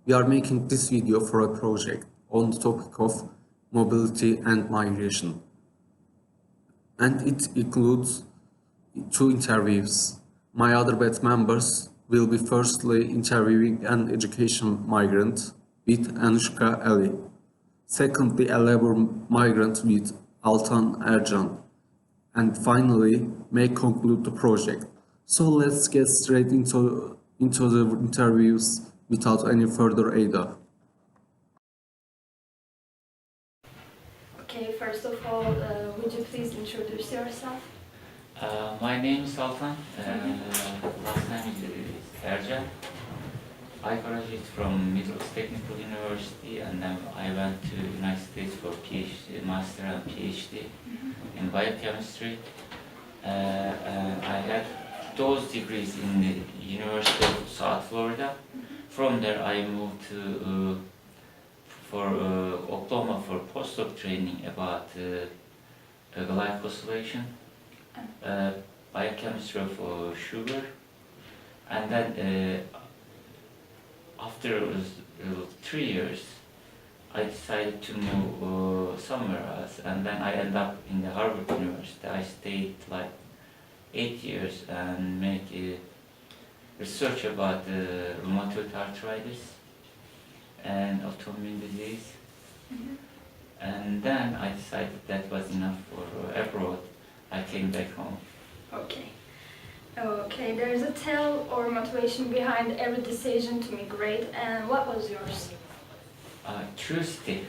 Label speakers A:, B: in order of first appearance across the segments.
A: We are making this video for a project on the topic of mobility and migration, and it includes two interviews. My other batch members will be firstly interviewing an education migrant with Anushka Ali, secondly a labor migrant with Altan Ercan, and finally may conclude the project. So let's get straight into the interviews without any further ado.
B: Okay, first of all, would you please introduce yourself?
C: My name is Altan. Last name is Ercan. I graduated from Middle East Technical University, and then I went to United States for PhD, master and PhD in biochemistry. And I had those degrees in the University of South Florida. From there, I moved to for Oklahoma for postdoc training about glycosylation, biochemistry of sugar, and then after 3 years, I decided to move somewhere else, and then I ended up in the Harvard University. I stayed like 8 years and make research about rheumatoid arthritis and autoimmune disease. And then I decided that was enough for abroad. I came back home.
B: Okay. Okay, there is a tale or motivation behind every decision to migrate, and what was yours?
C: Curiosity.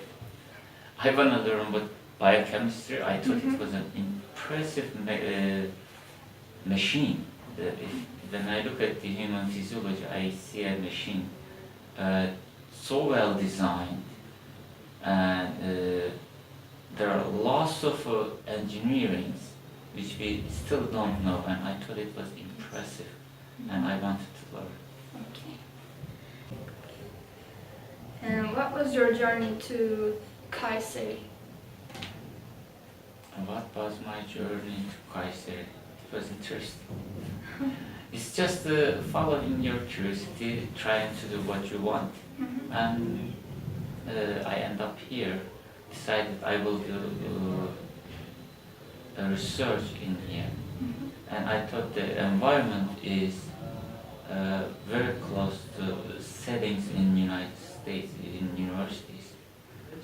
C: I want to learn about biochemistry. I thought it was an impressive machine. When I look at the human physiology, I see a machine so well designed, and there are lots of engineerings which we still don't know, and I thought it was impressive, and I wanted to learn.
B: Okay. And what was your journey to Kayseri?
C: And what was my journey to Kayseri? It was interesting. It's just following your curiosity, trying to do what you want, and I end up here. Decided I will do a research in here, and I thought the environment is very close to settings in United States in universities.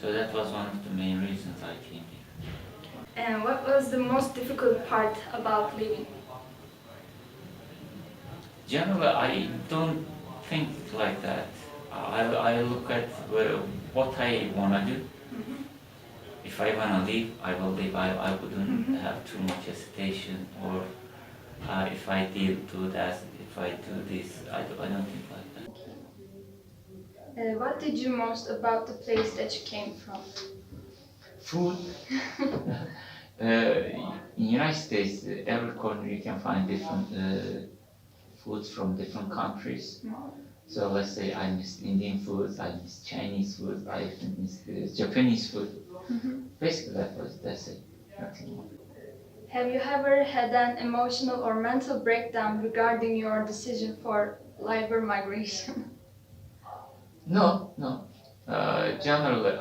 C: So that was one of the main reasons I came here.
B: And what was the most difficult part about living?
C: Generally, I don't think like that. I look at what I want to do. If I want to leave, I will leave. I wouldn't have too much hesitation, or if I do that, if I do this, I don't think like that.
B: What did you most about the place that you came from?
C: Food. In United States, every corner you can find different foods from different countries. So let's say I miss Indian food, I miss Chinese food, I miss Japanese food. Basically, that's it. Nothing more.
B: Have you ever had an emotional or mental breakdown regarding your decision for labor migration?
C: No. Generally,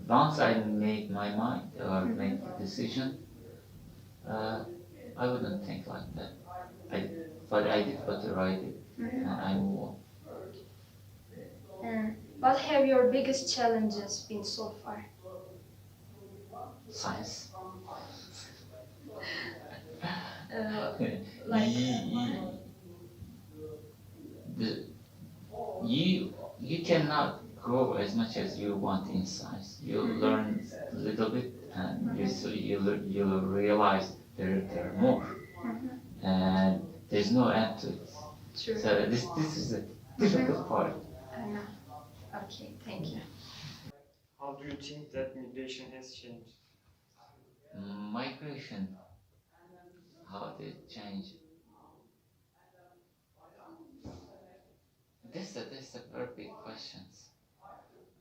C: once I made my mind or made the decision, I wouldn't think like that. But I did what I did, and I move on.
B: And what have your biggest challenges been so far?
C: Science.
B: Like
C: You cannot grow as much as you want in science. You learn a little bit, and you realize there are more, and there's no end to it.
B: True.
C: So this is the difficult part.
B: I know. Okay, thank you.
D: How do you think that migration has changed?
C: Migration, how did it change? That's a very big question.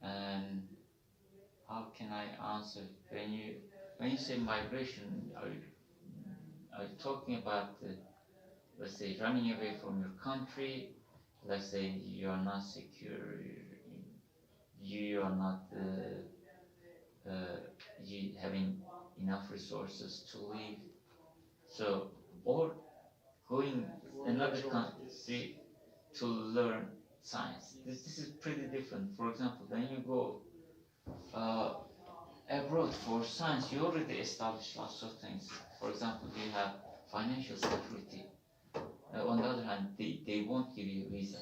C: And how can I answer? When you say migration, are you talking about let's say running away from your country, let's say you are not secure, you are not you having enough resources to live. So, or going another country to learn science. This is pretty different. For example, when you go abroad for science, you already establish lots of things. For example, you have financial security. On the other hand, they won't give you a visa.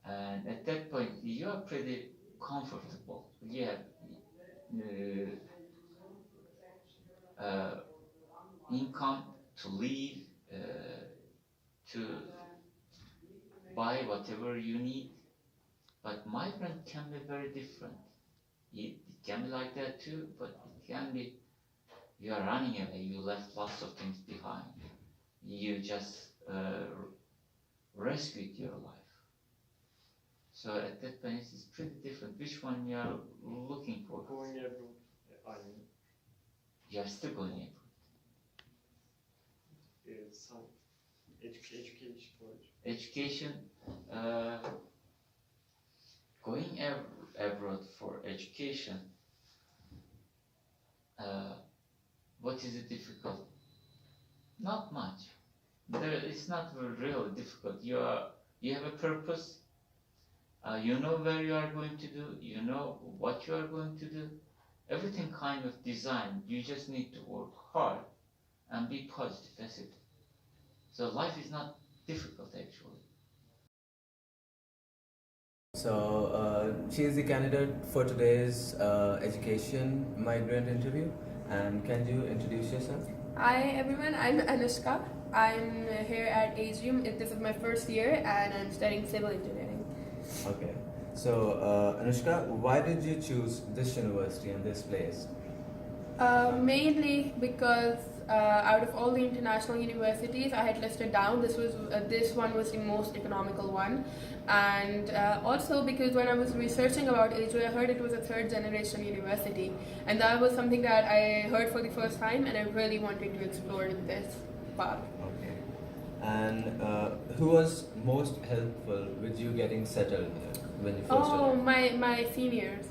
C: And at that point, you are pretty comfortable. You have income to live, to buy whatever you need. But migrant can be very different. It can be like that too, but it can be you are running away, you left lots of things behind. You just rescued your life. So at that point, it's pretty different. Which one you are looking for?
D: Going abroad, I mean,
C: You are still going abroad.
D: some education for
C: Education, going abroad for education, what is it difficult? Not much. It's not really difficult. You have a purpose. You know where you are going to do. You know what you are going to do. Everything kind of designed. You just need to work hard and be positive. That's it. So life is not difficult actually.
E: So she is the candidate for today's education migrant interview. And can you introduce yourself?
F: Hi everyone, I'm Anushka. I'm here at Atrium. This is my first year and I'm studying civil engineering.
E: Okay. So Anushka, why did you choose this university and this place?
F: Mainly because out of all the international universities I had listed down, this one was the most economical one, and also because when I was researching about AJU, I heard it was a third generation university, and that was something that I heard for the first time, and I really wanted to explore this path.
E: Okay. And who was most helpful with you getting settled here when you first
F: Oh,
E: arrived?
F: my seniors.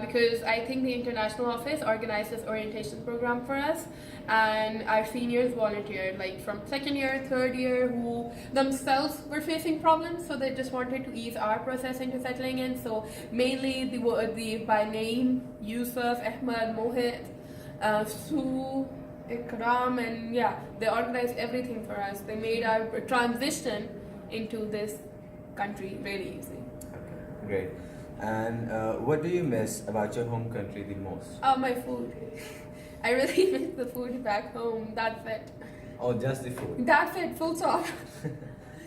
F: Because I think the international office organized this orientation program for us, and our seniors volunteered, like from second year, third year, who themselves were facing problems, so they just wanted to ease our process into settling in. So mainly the by name Yusuf, Ahmad, Mohit, Sue, Ikram, and yeah, they organized everything for us. They made our transition into this country really easy.
E: Okay, great. And what do you miss about your home country the most?
F: Oh, my food. I really miss the food back home. That's it.
E: Oh, just the food.
F: That's it. Full stop.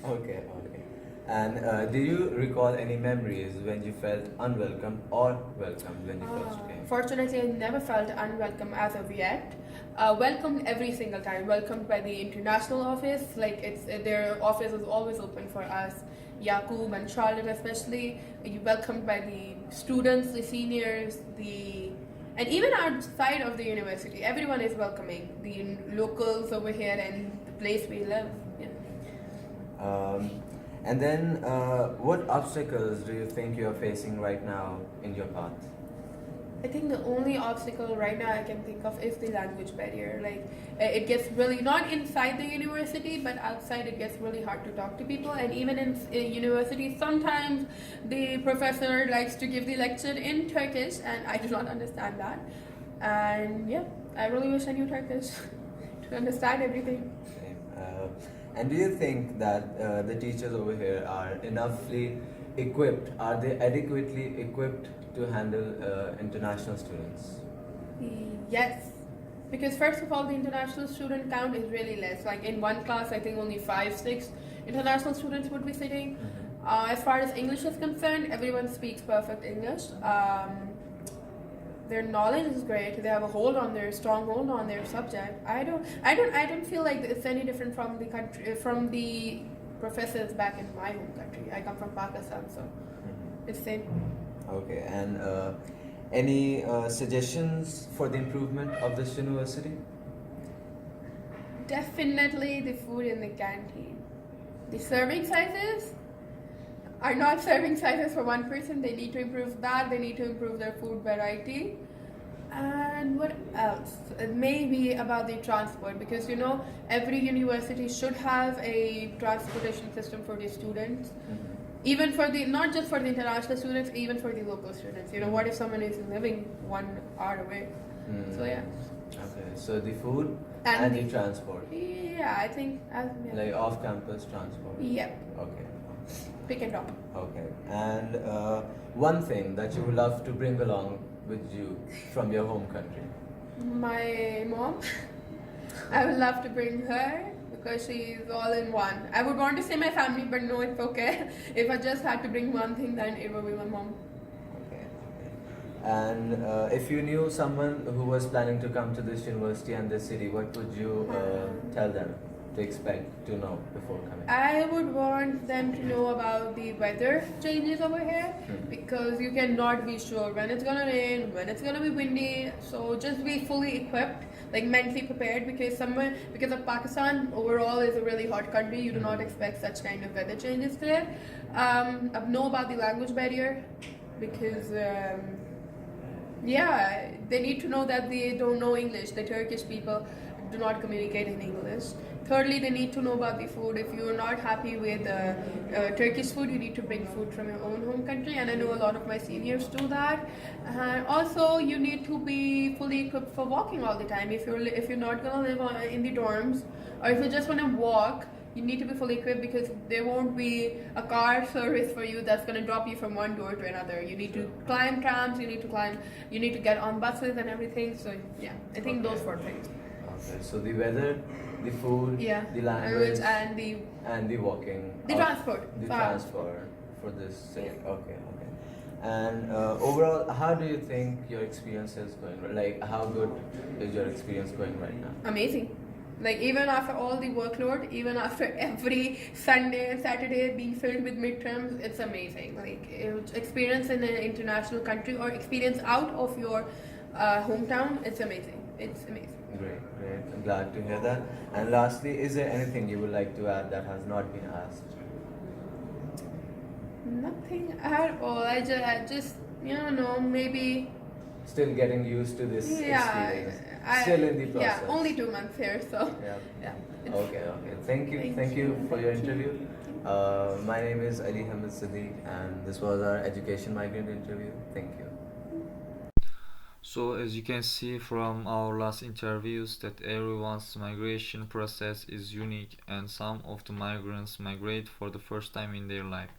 E: Okay, okay. And do you recall any memories when you felt unwelcome or welcome when you first came?
F: Fortunately, I never felt unwelcome as of yet. Welcomed every single time. Welcomed by the international office. Like their office is always open for us. Yaqub and Charlotte especially. You welcomed by the students, the seniors, and even outside of the university. Everyone is welcoming. The locals over here and the place we live. Yeah.
E: And then, what obstacles do you think you are facing right now in your path?
F: I think the only obstacle right now I can think of is the language barrier. Like, it gets really, not inside the university, but outside it gets really hard to talk to people. And even in university, sometimes the professor likes to give the lecture in Turkish, and I do not understand that. And yeah, I really wish I knew Turkish to understand everything.
E: Same. And do you think that the teachers over here are enoughly equipped? Are they adequately equipped to handle international students?
F: Yes, because first of all, the international student count is really less. Like in one class, I think only 5, 6 international students would be sitting. As far as English is concerned, everyone speaks perfect English. Their knowledge is great. They have a strong hold on their subject. I don't feel like it's any different from the country, from the professors back in my home country. I come from Pakistan, so it's the same.
E: Okay, and any suggestions for the improvement of this university?
F: Definitely the food in the canteen. The serving sizes are not serving sizes for one person. They need to improve that. They need to improve their food variety. And what else? Maybe about the transport, because you know every university should have a transportation system for the students, even for the not just for the international students, even for the local students. You know, what if someone is living 1 hour away? So yeah.
E: Okay, so the food
F: And
E: and the
F: the-
E: transport,
F: Yeah, I think yeah.
E: like off-campus transport.
F: Yep,
E: Okay.
F: pick and drop.
E: Okay. And one thing that you would love to bring along with you from your home country.
F: My mom, I would love to bring her because she's all in one. I would want to say my family, but no, it's okay. If I just had to bring one thing, then it would be my mom.
E: Okay. And if you knew someone who was planning to come to this university and this city, what would you tell them to expect to know before coming?
F: I would want them to know about the weather changes over here because you cannot be sure when it's gonna rain, when it's gonna be windy. So just be fully equipped, like mentally prepared, because of Pakistan overall is a really hot country. You do not expect such kind of weather changes there. Know about the language barrier because yeah, they need to know that they don't know English. The Turkish people do not communicate in English. Thirdly, they need to know about the food. If you're not happy with Turkish food, you need to bring food from your own home country. And I know a lot of my seniors do that. And also, you need to be fully equipped for walking all the time. If you're not gonna live in the dorms, or if you just wanna walk, you need to be fully equipped because there won't be a car service for you that's gonna drop you from one door to another. You need to climb trams. You need to get on buses and everything. So yeah, I think those 4 things.
E: Okay. So the weather, the food,
F: Yeah,
E: the language,
F: and
E: and the walking.
F: the transport.
E: The
F: Ah.
E: transport for this city. Okay. Okay. And overall, how do you think your experience is going? Like, how good is your experience going right now?
F: Amazing. Like even after all the workload, even after every Sunday and Saturday being filled with midterms, it's amazing. Like experience in an international country or experience out of your hometown, it's amazing. It's amazing.
E: Great, great. I'm glad to hear that. And lastly, is there anything you would like to add that has not been asked?
F: Nothing at all. I just you know, maybe
E: Still getting used to this experience. Still in the process.
F: Yeah, only 2 months here, so
E: Yeah.
F: yeah. it's-
E: Okay, okay. Thank you. Thank you for your interview. My name is Ali Hamid Siddiq, and this was our education migrant interview. Thank you.
G: So as you can see from our last interviews that everyone's migration process is unique and some of the migrants migrate for the first time in their life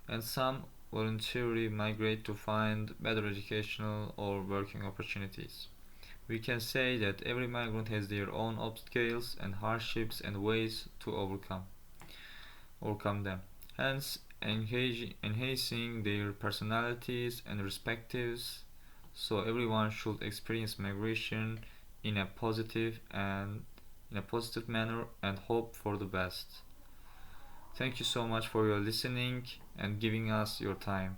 G: and some voluntarily migrate to find better educational or working opportunities. We can say that every migrant has their own obstacles and hardships and ways to overcome them, hence enhancing their personalities and perspectives. So everyone should experience migration in a positive manner and hope for the best. Thank you so much for your listening and giving us your time.